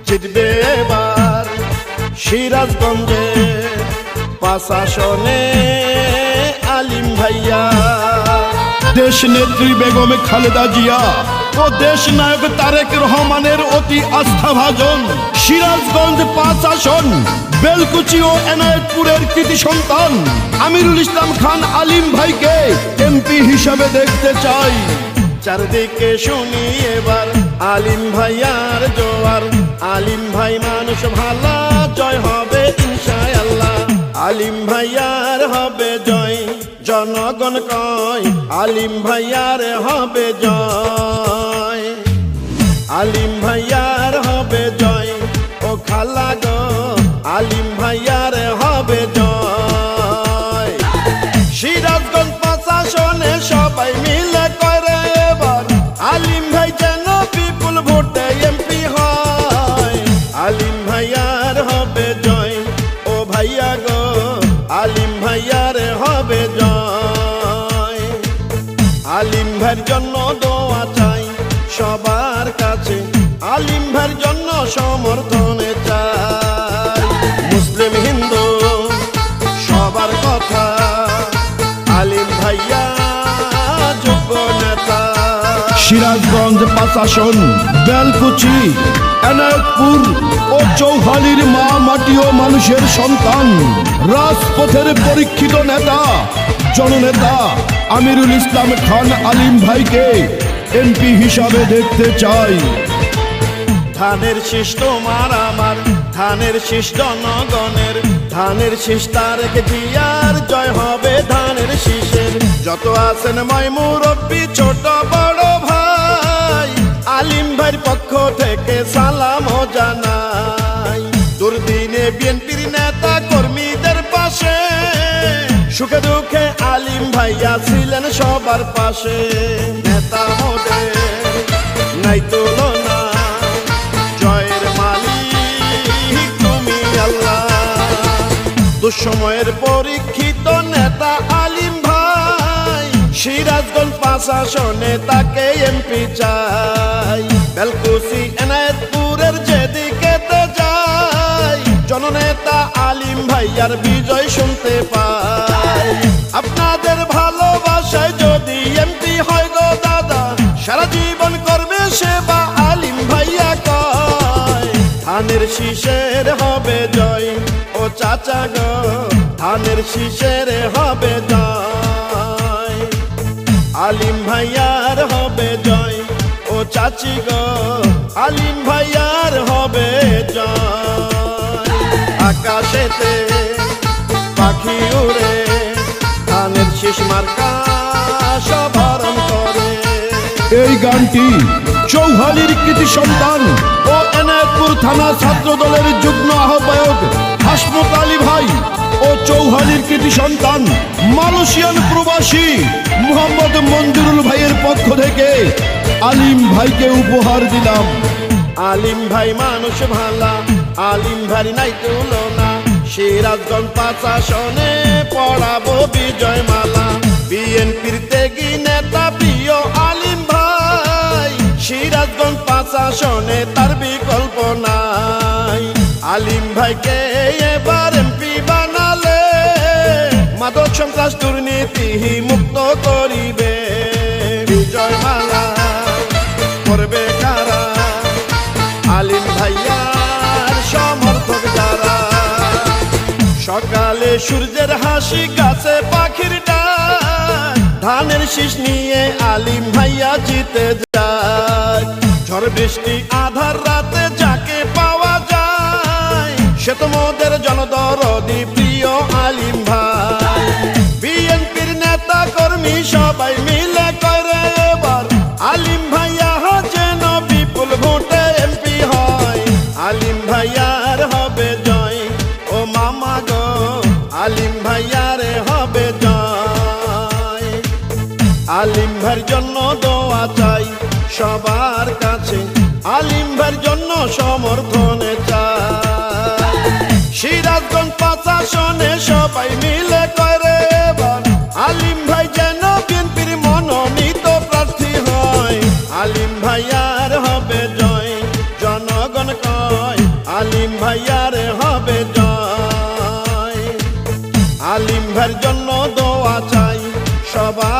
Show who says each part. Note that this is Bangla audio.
Speaker 1: জিতবে এবার সিরাজগঞ্জে 5 আসনে আলিম ভাইয়া।
Speaker 2: দেশ নেত্রী বেগম খালেদা জিয়া ও দেশ নায়ক তারেক রহমানের অতি আস্থাভাজন সিরাজগঞ্জ 5 আসন বেলকুচি ও এনায়েতপুরের কৃতি সন্তান আমিরুল ইসলাম খান আলিম ভাইকে এমপি হিসাবে দেখতে চাই।
Speaker 1: চারদিকে শুনি এবার আলিম ভাইয়ার জোয়ার, আলিম ভাই মানুষ ভালা, জয় হবে ইনশাআল্লাহ। আলিম ভাইয়ার হবে জয়, জনগণ কয় আলিম ভাইয়ার হবে জয়। আলিম ভাইয়ার হবে জয় ও খালা গো, আলিম ভাইয়ার হবে জয়। সিরাজগঞ্জ 5 আসনে সবাই মিলে করে এবার আলিম ভাই যেন বিপুল ভোটে এমপি হয়। আলিম ভাইয়ার হবে জয় ও ভাইয়া গো, আলিম ভাইয়ার হবে জয়। আলিম ভাইয়ের জন্য দোয়া চাই সবার কাছে, আলিম ভাইয়ের জন্য সমর্থনে চাই। মুসলিম হিন্দু সবার কথা, আলিম ভাইয়া যোগ্য নেতা।
Speaker 2: সিরাজগঞ্জ 5 আসন বেলকুচি এনায়েতপুর ও চৌহালির মা মাটি ও মানুষের সন্তান রাজপথের পরীক্ষিত নেতা জননেতা আমিরুল ইসলাম খান আলিম ভাইকে এমপি হিসাবে দেখতে চাই।
Speaker 1: ধানের শীষ তোমার আমার, ধানের শীষ জনগণের, ধানের শীষ তারেক জিয়ার, জয় হবে ধানের শীষের। যত আছেন ময় মুরব্বী ছোট বড় ভাই, আলিম ভাইয়ের পক্ষ থেকে সালাম জানাই। দুর্দিনে বিএনপির নেতা কর্মীদের পাশে, সুখে দুঃখে আলিম ভাইয়া ছিলেন সবার পাশে। নেতা মোদের নাই তুলনা, জয়ের মালিক তুমি আল্লাহ। দুঃসময়ের পরীক্ষিত নেতা আলিম ভাই, সিরাজগঞ্জ 5 আসনে তাকে এমপি চাই। বেলকুচি এনায়েতপুরের যেদিকেতে যাই, জননেতা আলিম ভাইয়ার বিজয় শুনতে পাই। আপনাদের ভালোবাসায় যদি এমপি হয় গো দাদা, সারা জীবন করবে সেবা আলিম ভাইয়া কয়। ধানের শীষের হবে জয় ও চাচা গো, ধানের শীষের হবে জয়। আলিম ভাইয়ার হবে জয় ও চাচি গো, আলিম ভাইয়ার হবে জয়। আকাশেতে পাখি উড়ে ধানের শীষ মার্কা সবরণ করে।
Speaker 2: এই গানটি চৌহালির কৃতি সন্তান ও এনায়েতপুর থানা ছাত্র দলের যুগ্ম আহ্বায়ক হাসমত আলী ভাই ও চৌহালির কৃতি সন্তান মালয়েশিয়ান প্রবাসী মোহাম্মদ মঞ্জুরুল ভাইয়ের পক্ষ থেকে আলিম ভাইকে উপহার দিলাম।
Speaker 1: আলিম ভাই মানুষ ভালা, আলিম ভাই নাই তুলনা। সিরাজগঞ্জ 5 আসনে পড়াবো বিজয় মালা। বিএনপির ত্যাগী নেতা প্রিয় আলিম ভাই, সিরাজগঞ্জ 5 আসনে তার বিকল্প নাই। আলিম ভাইকে এবার এমপি বানালে মাদক সন্ত্রাস দুর্নীতি মুক্ত করিবে। বিজয় মালা করবে কারা, আলিম ভাইয়ার সমর্থক যারা। সকালে সূর্যের হাসি, গাছে পাখির ডাক, ধানের শীষ নিয়ে আলিম ভাইয়া জিতে যায়। ঝড় বৃষ্টি আধার রাতে যাকে পাওয়া যায়, সে তো মোদের জনদরদি প্রিয় আলিম ভাই। বিএনপির নেতা কর্মী সবাই মিলে করে এবার আলিম ভাইয়া যেন বিপুল ভোটে এমপি হয়। আলিম ভাইয়ার হবে জয় ও মামা গো, আলিম ভাইয়ার হবে জয়। আলিম ভাইয়ের জন্য দোয়া চাই সবার কাছে, আলিম ভাইয়ের জন্য সমর্থনে চাই। সিরাজগঞ্জ 5 আসনে সবাই মিলে করে এবার আলিম ভাই যেন বিএনপির মনোনীত প্রার্থী হয়। আলিম ভাইয়ার হবে জয়, জনগণ কয় আলিম ভাইয়ার হবে জয়। আলিম ভাইয়ের জন্য দোয়া চাই সবাই।